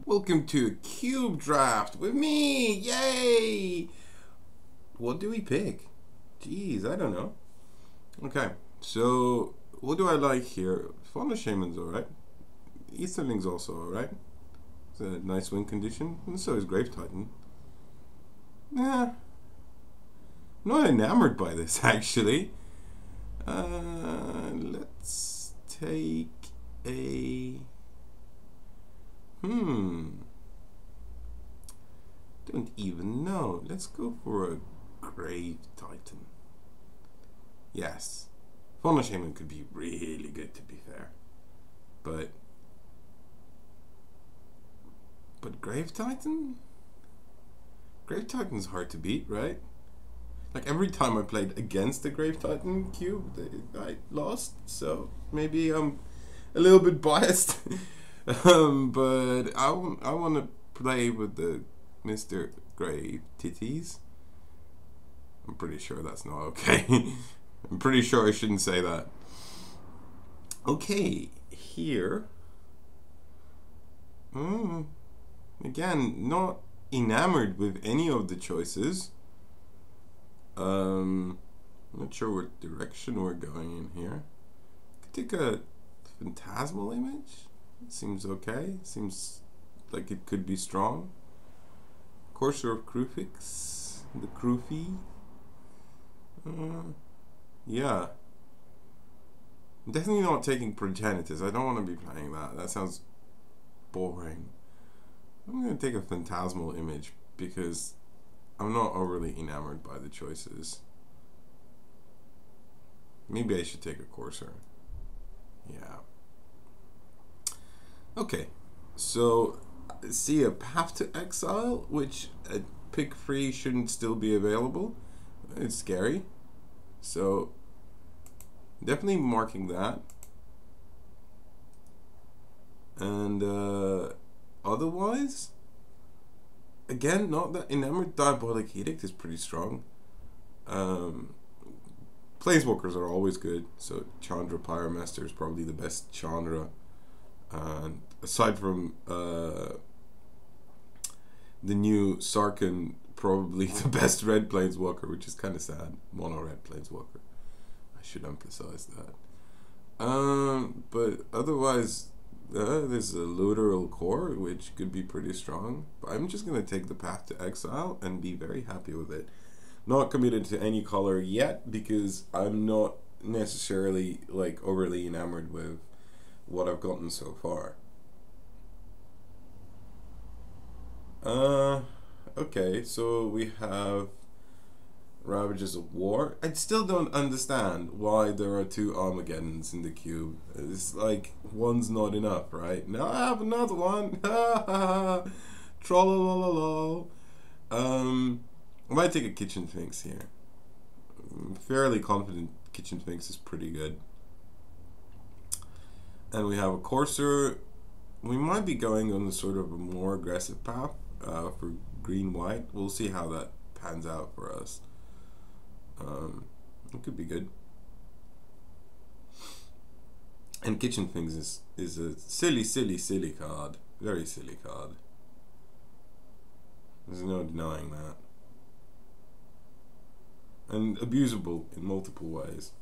Welcome to a cube draft with me! Yay! What do we pick? Jeez, I don't know. Okay, so what do I like here? Fauna Shaman's alright. Easterling's also alright. It's a nice win condition. And so is Grave Titan. Yeah. Not enamored by this actually. Let's take a don't even know. Let's go for a Grave Titan. Yes. Fauna Shaman could be really good, to be fair. But Grave Titan? Grave Titan's hard to beat, right? Like every time I played against the Grave Titan cube, I lost. So maybe I'm a little bit biased. But I want to play with the Mr. Grave Titties. I'm pretty sure that's not okay. I'm pretty sure I shouldn't say that. Okay, here. Again, not enamored with any of the choices. I'm not sure what direction we're going in here. Could take a phantasmal image. Seems okay. Seems like it could be strong. Courser of Crufix. The Crufi. Yeah. I'm definitely not taking Progenitus. I don't want to be playing that. That sounds boring. I'm going to take a phantasmal image because I'm not overly enamored by the choices. Maybe I should take a Courser. Yeah. Okay, so see a Path to Exile, which a pick free shouldn't still be available. It's scary. So definitely marking that. And otherwise, again, not that enamored. Diabolic Edict is pretty strong. Planeswalkers are always good. So Chandra Pyromaster is probably the best Chandra. And aside from the new Sarkhan, probably the best red Planeswalker, which is kind of sad. Mono red Planeswalker. I should emphasize that. But otherwise, there's a Literal Core, which could be pretty strong. But I'm just going to take the Path to Exile and be very happy with it. Not committed to any color yet, because I'm not necessarily like overly enamored with what I've gotten so far. Okay, so we have Ravages of War. I still don't understand why there are two Armageddons in the cube. It's like one's not enough, right? Now I have another one. Trollololol. I might take a Kitchen Sphinx here. I'm fairly confident Kitchen Sphinx is pretty good. And we have a Courser. We might be going on the sort of a more aggressive path for green-white. We'll see how that pans out for us. It could be good. And Kitchen Sphinx is a silly card. Very silly card. There's no denying that. And abusable in multiple ways.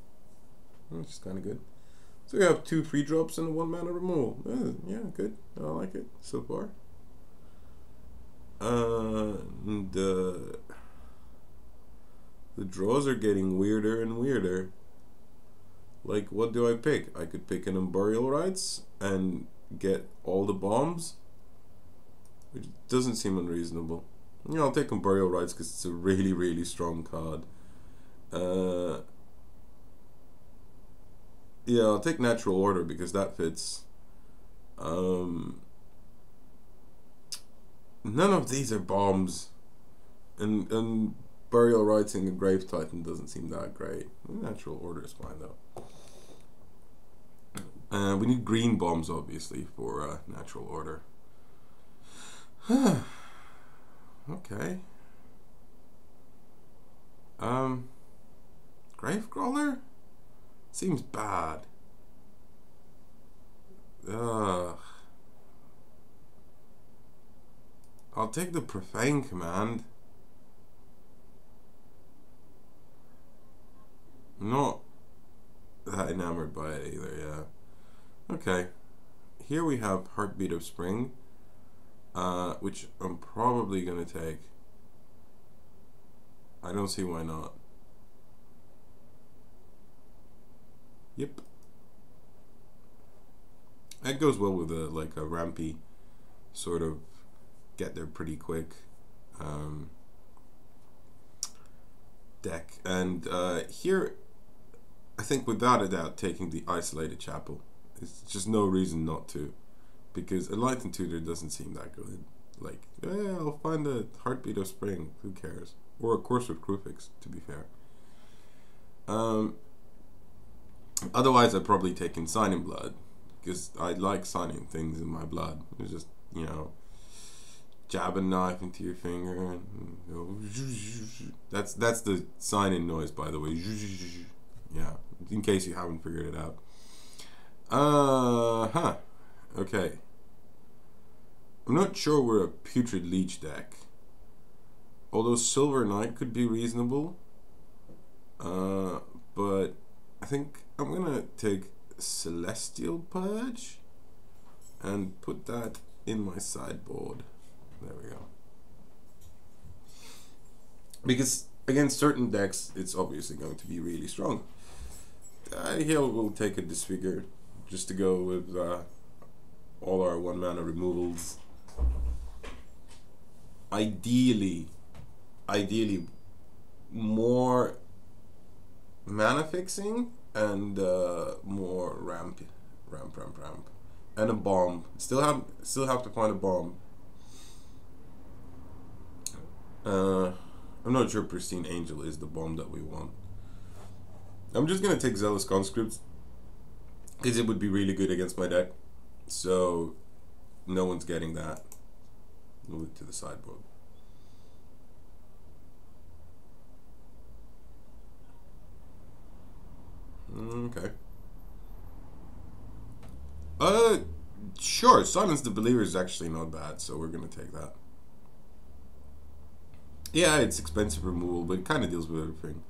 Which is kind of good. So we have 2 free drops and a 1-mana removal. Yeah, good. I like it so far. And the draws are getting weirder and weirder. Like, what do I pick? I could pick an Burial Rites and get all the bombs, which doesn't seem unreasonable. Yeah, I'll take Burial Rites because it's a really strong card. Yeah, I'll take Natural Order because that fits. None of these are bombs. And Burial Rites in the Grave Titan doesn't seem that great. Natural Order is fine though. We need green bombs obviously for Natural Order. Okay. Gravecrawler? Seems bad. I'll take the Profane Command. I'm not that enamored by it either, yeah. Okay. Here we have Heartbeat of Spring, which I'm probably going to take. I don't see why not. Yep. That goes well with like a rampy sort of get there pretty quick deck. And here, I think without a doubt, taking the Isolated Chapel. It's just no reason not to, because Enlightened Tutor doesn't seem that good. Like, yeah, I'll find a Heartbeat of Spring. Who cares? Or a Course with Krufix, to be fair. Otherwise, I'd probably take in Signing Blood, because I like signing things in my blood. It's just, you know, jab a knife into your finger, and you know, that's the sign-in noise, by the way. Yeah, in case you haven't figured it out. Okay. I'm not sure we're a Putrid Leech deck. Although Silver Knight could be reasonable. But I think I'm gonna take Celestial Purge and put that in my sideboard. There we go. Because against certain decks, it's obviously going to be really strong. Here we'll take a Disfigure just to go with all our 1-mana removals. Ideally, more mana fixing and more ramp, and a bomb. Still have to find a bomb. I'm not sure Pristine Angel is the bomb that we want. I'm just gonna take Zealous Conscripts because it would be really good against my deck. So no one's getting that. Move it to the sideboard. Okay. Sure. Silence the Believer is actually not bad, so we're gonna take that. Yeah, it's expensive removal, but it kind of deals with everything.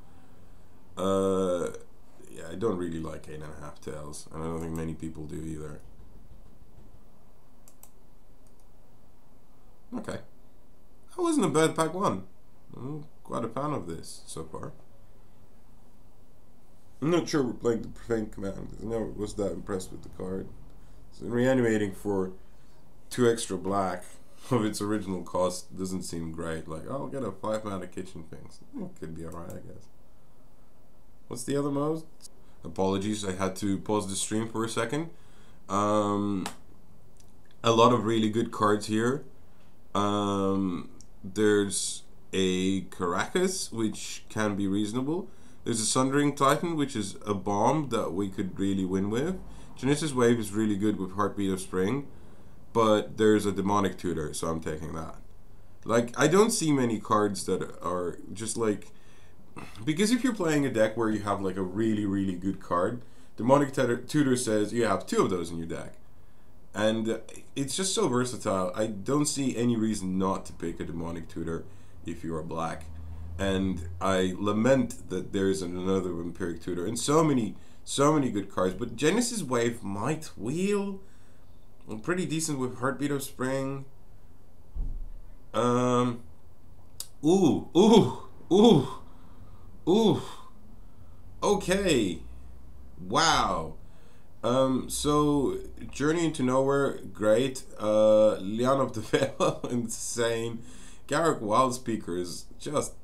Yeah, I don't really like 8.5 Tails, and I don't think many people do either. Okay. That wasn't a bad pack one. I'm quite a fan of this so far. I'm not sure like the Profane Command. I never was that impressed with the card. So reanimating for 2 extra black of its original cost doesn't seem great. Like, oh, I'll get a 5-mana Kitchen Finks. It could be alright, I guess. What's the other mode? Apologies, I had to pause the stream for a second. A lot of really good cards here. There's a Caracas, which can be reasonable. There's a Sundering Titan, which is a bomb that we could really win with. Genesis Wave is really good with Heartbeat of Spring, but there's a Demonic Tutor, so I'm taking that. Like, I don't see many cards that are just like... Because if you're playing a deck where you have like a really, really good card, Demonic Tutor says you have 2 of those in your deck. And it's just so versatile. I don't see any reason not to pick a Demonic Tutor if you are black. And I lament that there's another Vampiric Tutor and so many good cards. But Genesis Wave might wheel. I'm pretty decent with Heartbeat of Spring. Okay. Wow. So Journey into Nowhere, great. Leon of the Veil, insane. Garrick Wildspeaker is just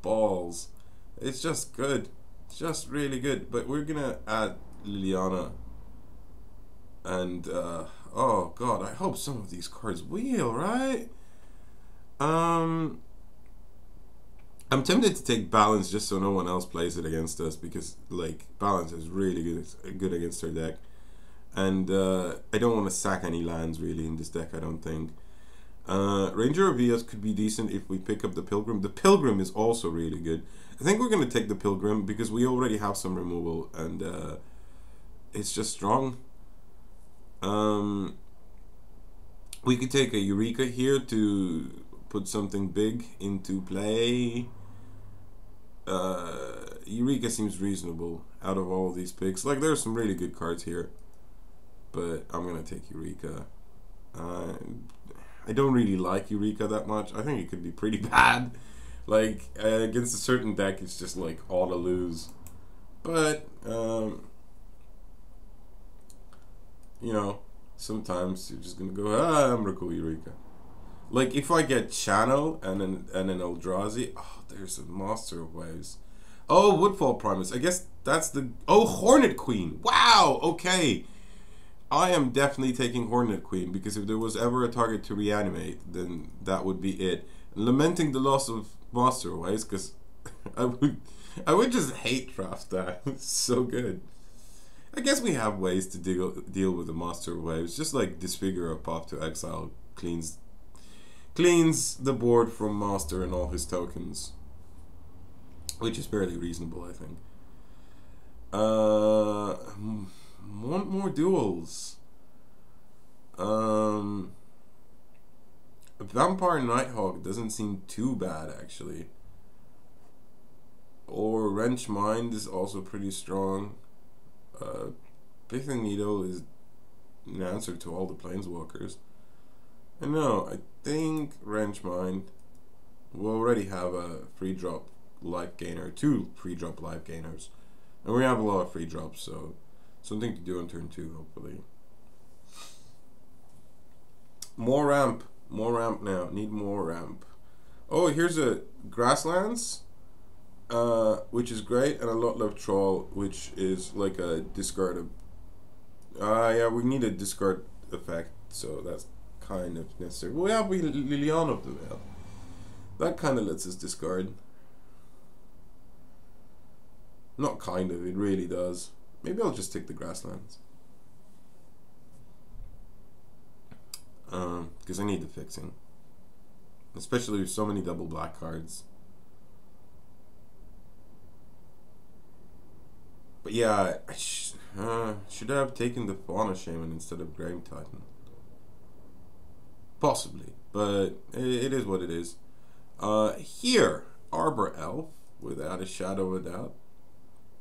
balls. It's just good. It's just really good. But we're gonna add Liliana. And oh god, I hope some of these cards wheel, right? I'm tempted to take Balance just so no one else plays it against us, because like Balance is really good against our deck, and I don't want to sack any lands really in this deck. I don't think. Ranger of Vias could be decent if we pick up the Pilgrim. The Pilgrim is also really good. I think we're gonna take the Pilgrim because we already have some removal, and it's just strong. We could take a Eureka here to put something big into play. Eureka seems reasonable out of all of these picks. Like, there's some really good cards here, but I'm gonna take Eureka. I don't really like Eureka that much. I think it could be pretty bad. Like, against a certain deck, it's just like auto lose. But you know, sometimes you're just gonna go, I'm gonna go Eureka. Like, if I get Channel and an Eldrazi, oh, there's a Master of Waves. Oh, Woodfall Primus. I guess that's the... Oh, Hornet Queen. Wow, okay. I am definitely taking Hornet Queen, because if there was ever a target to reanimate, then that would be it. Lamenting the loss of Master of Waves, because I would just hate draft that. It's so good. I guess we have ways to deal with the Master of Waves. Just like Disfigure a Pop to Exile cleans the board from Master and all his tokens, which is fairly reasonable, I think. Want more duels. Vampire Nighthawk doesn't seem too bad, actually. Or Wrench Mind is also pretty strong. Pithing Needle is an answer to all the Planeswalkers. And no, I think Wrench Mind will already have a free drop life gainer, 2 free drop life gainers. And we have a lot of free drops, so something to do on turn 2, hopefully. More ramp now. Need more ramp. Oh, here's a Grasslands, which is great, and a Lot Left Troll, which is like a discard. Yeah, we need a discard effect, so that's kind of necessary. Well, yeah, we Liliana of the Veil. That kind of lets us discard. Not kind of, it really does. Maybe I'll just take the Grasslands. Because I need the fixing. Especially with so many double black cards. But yeah, I should have taken the Fauna Shaman instead of Grave Titan. Possibly, but it is what it is. Here, Arbor Elf, without a shadow of a doubt.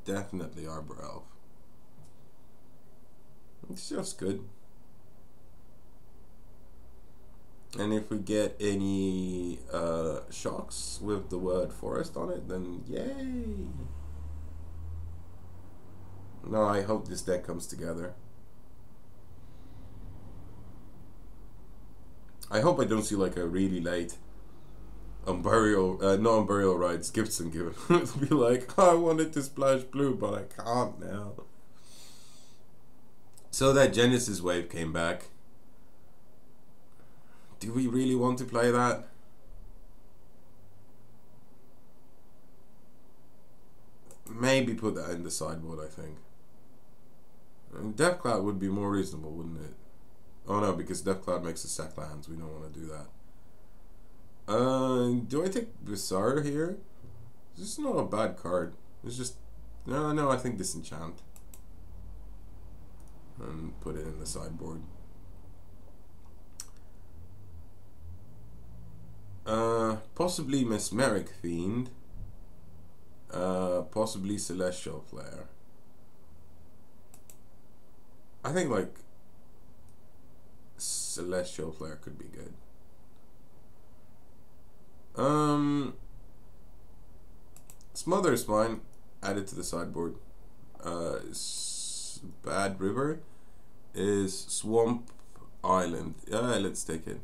Definitely Arbor Elf. It's just good. And if we get any shocks with the word forest on it, then yay! No, I hope this deck comes together. I hope I don't see like a really late not Unburial Rites, Gibson given. It'll be like, I wanted to splash blue, but I can't now. So that Genesis wave came back. Do we really want to play that? Maybe put that in the sideboard, I think. Deathcloud would be more reasonable, wouldn't it? Oh no, because Deathcloud makes us sack lands. We don't want to do that. Do I take Bizarre here? This is not a bad card. It's just... No, I think Disenchant. And put it in the sideboard. Possibly Mesmeric Fiend. Possibly Celestial Flare. I think like Celestial Flare could be good. Smother Spine added to the sideboard. Bad River is Swamp Island. Yeah, let's take it.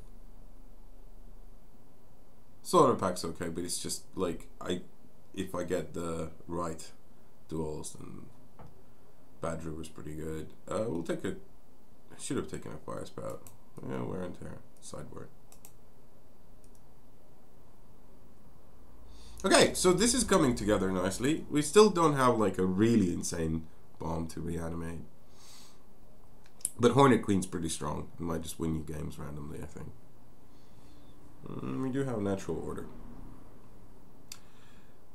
Slaughter Pack's okay, but it's just like if I get the right duels, then Bad River's pretty good. We'll take it. I should have taken a Fire Spout. Yeah, wear and tear. Sideboard. Okay, so this is coming together nicely. We still don't have like a really insane bomb to reanimate. But Hornet Queen's pretty strong. It might just win you games randomly, I think. We do have Natural Order.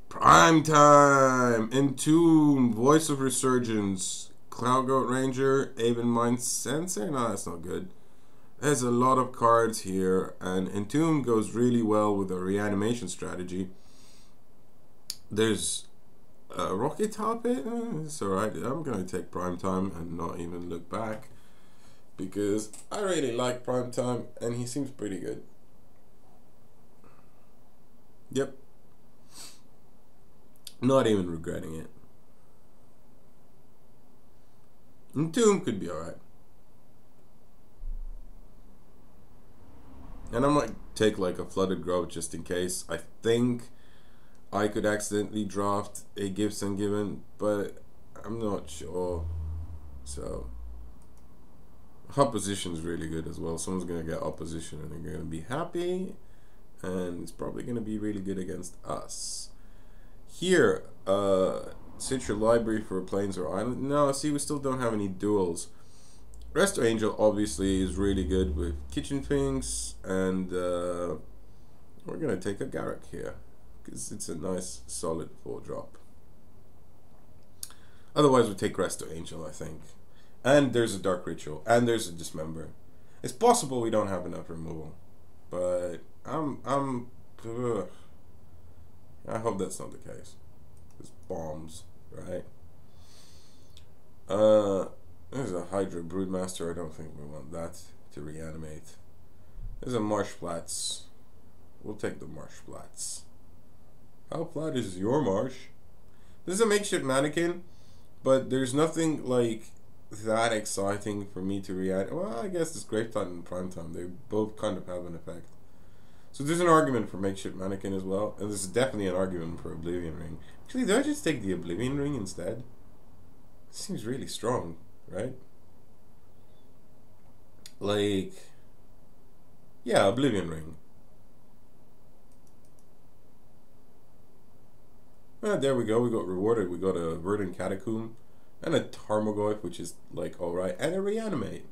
Prime time! Entomb, Voice of Resurgence, Cloud Goat Ranger, Aven Mind Sensor? No, that's not good. There's a lot of cards here, and Entomb goes really well with a reanimation strategy. There's a Rocket Top it. It's alright. I'm gonna take Primetime and not even look back because I really like Primetime and he seems pretty good. Yep. Not even regretting it. Entomb could be alright. And I might take like a Flooded Growth just in case. I think I could accidentally draft a Gibson Gibbon, but I'm not sure. So opposition is really good as well. Someone's gonna get opposition and they're gonna be happy, and it's probably gonna be really good against us. Here, search your library for plains or island. No, see, we still don't have any duels. Resto Angel obviously is really good with kitchen things, and we're gonna take a Garrick here because it's a nice solid 4-drop. Otherwise, we take Resto Angel, I think. And there's a Dark Ritual, and there's a Dismember. It's possible we don't have enough removal, but ugh. I hope that's not the case. It's bombs, right? There's a Hydra Broodmaster. I don't think we want that to reanimate. There's a Marsh Flats. We'll take the Marsh Flats. How flat is your marsh? This is a makeshift mannequin, but there's nothing like that exciting for me to react. Well, I guess this Grave Titan and Primetime, they both kind of have an effect. So there's an argument for makeshift mannequin as well, and there's definitely an argument for Oblivion Ring. Actually, do I just take the Oblivion Ring instead? It seems really strong, right? Like, yeah, Oblivion Ring. Ah, there we go. We got rewarded. We got a Verdant Catacomb and a Tarmogoyf, which is like alright, and a Reanimate.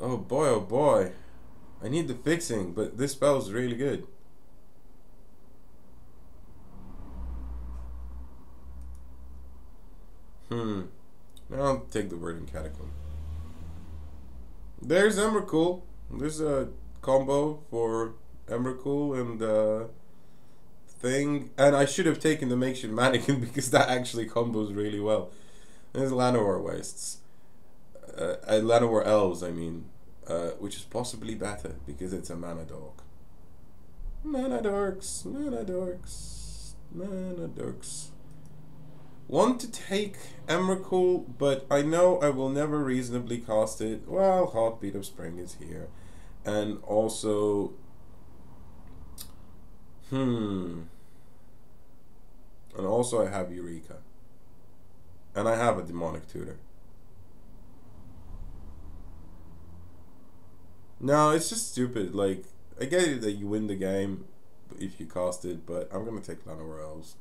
Oh boy, oh boy. I need the fixing, but this spell is really good. I'll take the Verdant Catacomb. There's Emrakul. There's a combo for Emrakul and thing. And I should have taken the makeshift mannequin because that actually combos really well. There's Llanowar Wastes. Llanowar Elves, I mean. Which is possibly better because it's a mana dog. Mana dorks, mana dorks, mana dorks. Want to take Emrakul, but I know I will never reasonably cast it. Well, Heartbeat of Spring is here. And also... And also I have Eureka. And I have a Demonic Tutor. No, it's just stupid. Like, I get it that you win the game if you cast it, but I'm gonna take Llanowar Elves.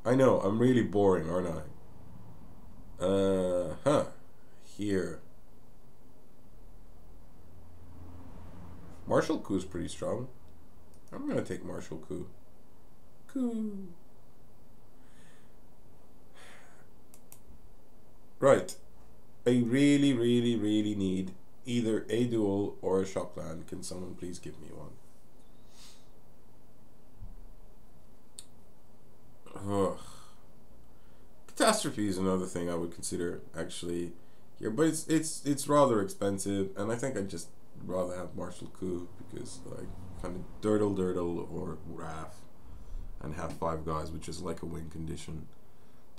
I know, I'm really boring, aren't I? Here. Martial Cou's pretty strong. I'm gonna take Martial Coup. Right. I really, really, really need either a duel or a Shockland. Can someone please give me one? Ugh. Catastrophe is another thing I would consider actually here, but it's rather expensive, and I think I'd just rather have Martial Coup because like kind of Dirtle or Wrath, and have 5 guys, which is like a win condition,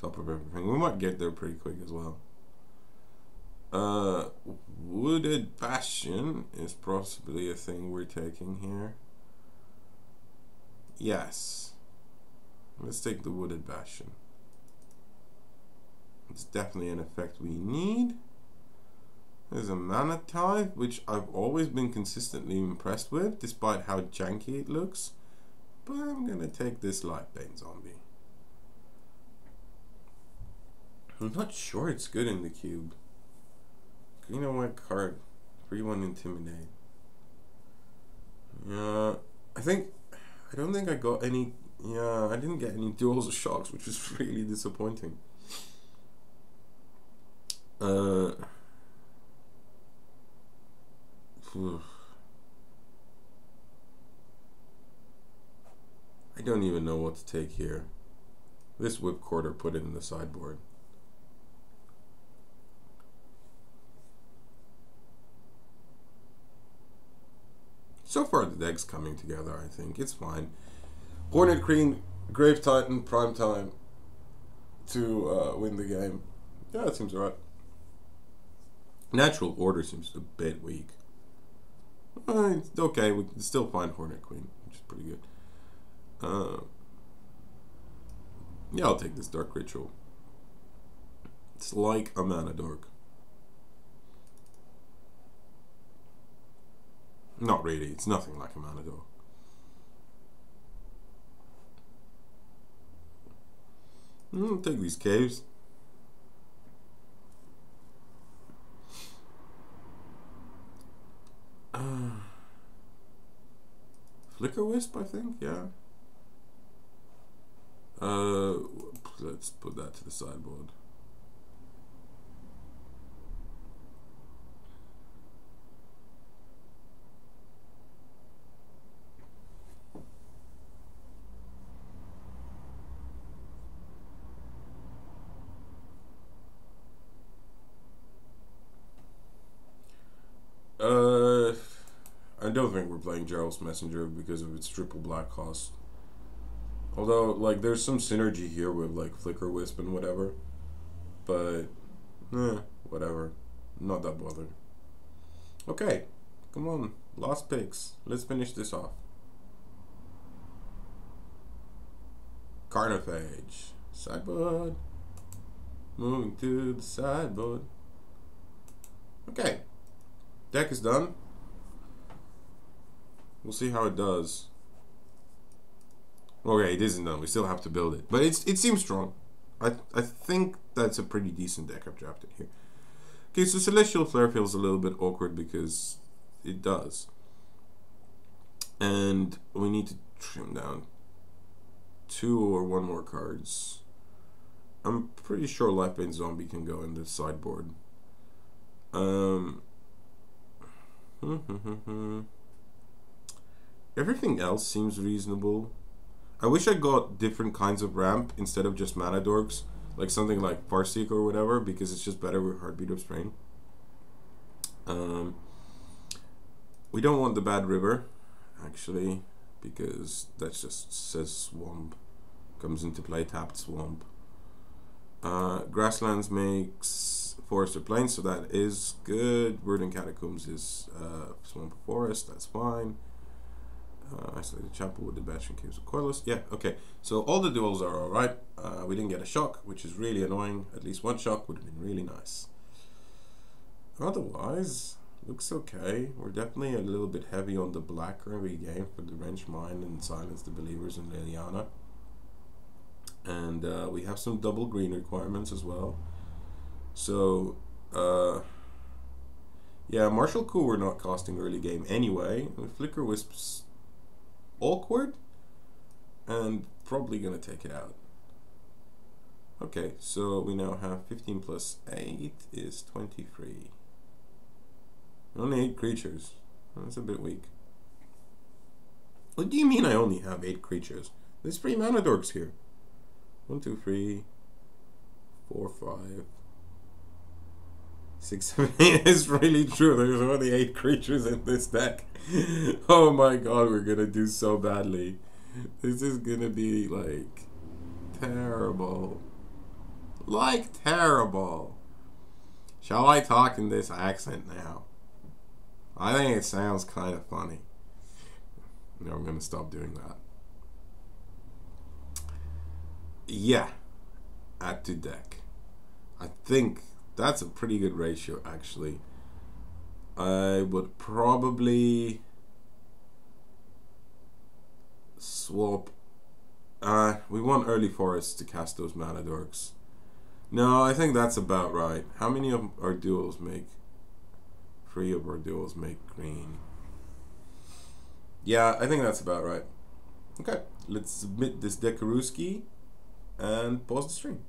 top of everything. We might get there pretty quick as well. Wooded Bastion is possibly a thing we're taking here. Yes. Let's take the Wooded Bastion. It's definitely an effect we need. There's a Mana Tithe, which I've always been consistently impressed with, despite how janky it looks. But I'm gonna take this Lightbane Zombie. I'm not sure it's good in the cube. You know what card? 3-1 Intimidate. Yeah, I don't think I got any. Yeah, I didn't get any duels or shocks, which is really disappointing. I don't even know what to take here. This whipcord or put it in the sideboard. So far the deck's coming together, I think. It's fine. Hornet Queen, Grave Titan, prime time to win the game. Yeah, that seems alright. Natural order seems a bit weak. It's okay, we can still find Hornet Queen, which is pretty good. Yeah, I'll take this Dark Ritual. It's like a mana dork. Not really, it's nothing like a mana dork. I'll take these caves. Flicker Wisp, I think, yeah. Let's put that to the sideboard. I don't think we're playing Gerald's Messenger because of its triple black cost. Although, like, there's some synergy here with, like, Flicker Wisp and whatever. But, whatever. Not that bothered. Okay, come on. Last picks. Let's finish this off. Carnophage. Sideboard. Moving to the sideboard. Okay. Deck is done. We'll see how it does. Okay, it isn't done. We still have to build it. But it seems strong. I think that's a pretty decent deck I've drafted here. Okay, so Celestial Flare feels a little bit awkward because it does. And we need to trim down 2 or 1 more cards. I'm pretty sure Lifebane Zombie can go in the sideboard. Everything else seems reasonable. I wish I got different kinds of ramp instead of just mana dorks, like something like Farseek or whatever, because it's just better with Heartbeat of Strain. We don't want the Bad River, actually, because that just says Swamp. Comes into play, tapped Swamp. Grasslands makes Forest or Plains, so that is good. Verdant Catacombs is Swamp or Forest, that's fine. Isolated Chapel with the Bastion Caves of Coilless. Yeah, okay. So all the duels are alright. We didn't get a shock, which is really annoying. At least 1 shock would have been really nice. Otherwise, looks okay. We're definitely a little bit heavy on the black early game for the Wrench Mine and Silence the Believers and Liliana. And we have some double green requirements as well. So, yeah, Martial Coup we're not costing early game anyway. Flicker Wisp's awkward and probably gonna take it out. Okay, so we now have 15 plus 8 is 23. Only 8 creatures. That's a bit weak. What do you mean I only have 8 creatures? There's 3 mana dorks here. 1, 2, 3, 4, 5, 6, 7, 8. It's really true. There's only 8 creatures in this deck. Oh my god, we're gonna do so badly. This is gonna be like terrible. Like terrible. Shall I talk in this accent now? I think it sounds kind of funny. No, I'm gonna stop doing that. Yeah. Add to deck. I think that's a pretty good ratio, actually. I would probably swap. We want early forests to cast those mana dorks. No, I think that's about right. How many of our duels make? 3 of our duels make green. Yeah, I think that's about right. Okay, let's submit this Dekaruski and pause the stream.